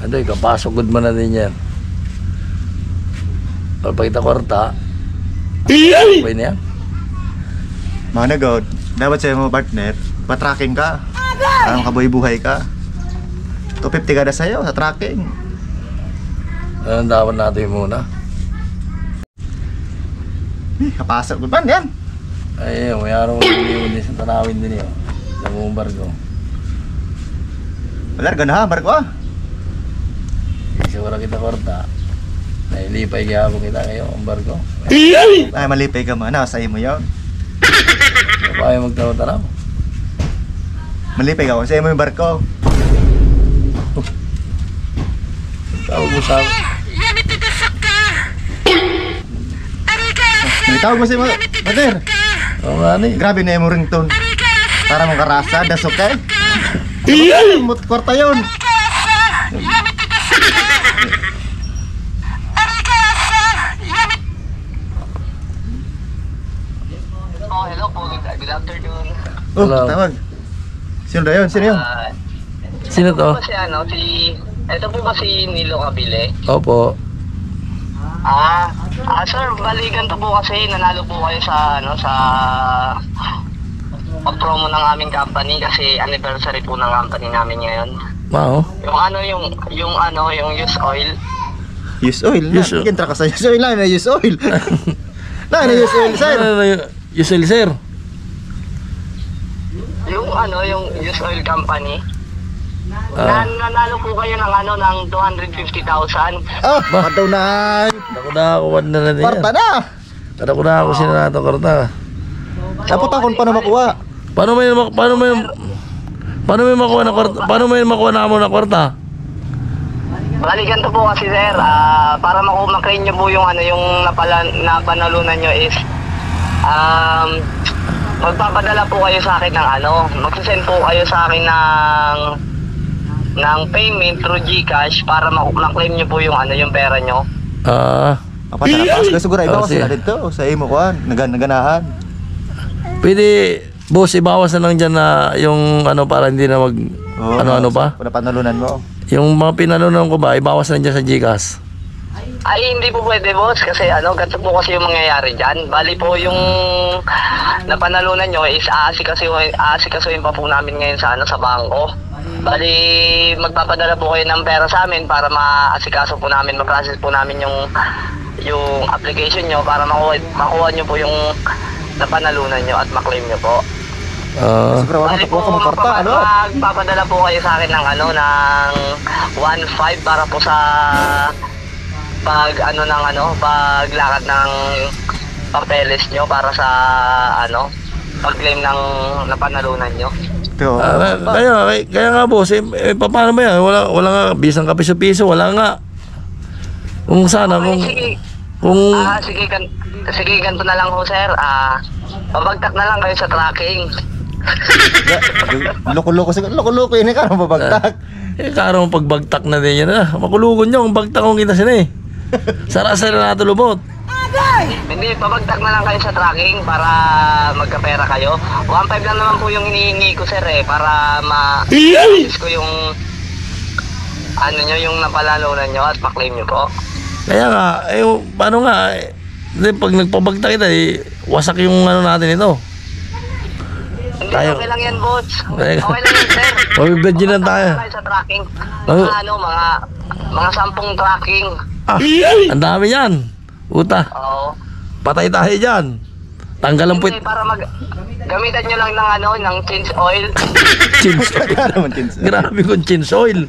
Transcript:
Ano, kapasok good man na din yan. Pag kita kwarta, okay na yan. Mga nagod, dapat sa'yo mo partner, pa-tracking ka. Parang kabuhay-buhay ka. 250 ka na sa'yo sa tracking. Anong dapat natin muna? Kapasok ko ba yan? Ay, may araw din sa tanawin din yun. Sa buong barko. Wala, ganahan, barko ah. Siguro kita kwarta. Nailipay kaya ako kita ngayon ang barko. Ay, malipay ka man. Sa'yo mo yun. Kaya magtanaw-tanaw. Malipay ka ako. Sa'yo mo yung barko. Tawag mo sa... Tawag mo sa'yo mo. Brother. Oo nga ni. Grabe na yung ringtone. Para mong karasa. Das okay? Kwarta yun. Hello po. Good afternoon. Oh, Hello. tawag. Sino na yun? Sino yun? Sino to? Ito po ba si Nilo Kabile? Opo. Sir, balikan to po kasi nanalo po kayo sa pag-promo ng aming company kasi anniversary po ng company namin ngayon. Mao. Yung use oil. Use oil. Use oil. Kintra ka sa use oil. Na use oil. Na use oil, sir. Yusel, sir. Yung use oil company. Nanalo po kayo ng 250,000. Oh, madaw na. Ako na ako na rin yan. Kwarta na. Ako na ako sinanato kwarta. Dapat ako paano makuha. Paano may makuha na kwarta? Paano may makuha na mo na kwarta? Balikan to po kasi sir, para maklaim nyo po yung yung napanalunan nyo is magpapadala po kayo sa akin ng magsisend po kayo sa akin ng payment through GCash para maklaim nyo po yung yung pera nyo. Papatalapas ka siguro ibawas na dito sa imo ko naganahan. Pwede boss ibawas na lang dyan na yung para hindi na mag ano pa? Panalunan mo. Yung mga pinalunan ko ba ibawas na dyan sa GCash? Ay, hindi po pwede boss kasi ganito po kasi yung mangyayari dyan. Bali po yung napanalunan nyo is aasikasuhin pa po namin ngayon sa bangko. Bali, magpapadala po kayo ng pera sa amin para maasikaso po namin, ma-process po namin yung application nyo para makuha nyo po yung napanalunan nyo at maklaim nyo po. Siguro Bali po, magpapadala po kayo sa akin ng ng 1.5 para po sa paglakad ng papeles nyo para sa pag-claim ng napanalunan nyo. Kaya nga boss, paano ba yan? Wala nga, bisang kapiso-piso, wala nga. Kung sana, sige, ganito na lang ho sir. Pabagtak na lang kayo sa tracking. Loko-loko yun ka nang babagtak. Karong pagbagtak na din yan makulugon nyo, kung bagtak kong kita sila Sara-sara na tulubot. Hindi, pabagtak na lang kayo sa tracking para magkapera kayo. 1.5 lang naman po yung hinihingi ko sir para ma-assist ko yung yung napalalunan nyo at pa-claim nyo po. Kaya nga, paano nga, pag nagpabagtak kita, wasak yung natin ito. Hindi, okay lang yan boss. Okay lang yan sir. Mabibedyo lang tayo. Sa tracking. Mga 10 tracking. Ang dami yan. Uta. Oo. Patay tayo dyan. Tanggal ang puwit. Para gamitan nyo lang ng change oil. Change oil. Grabe kong change oil.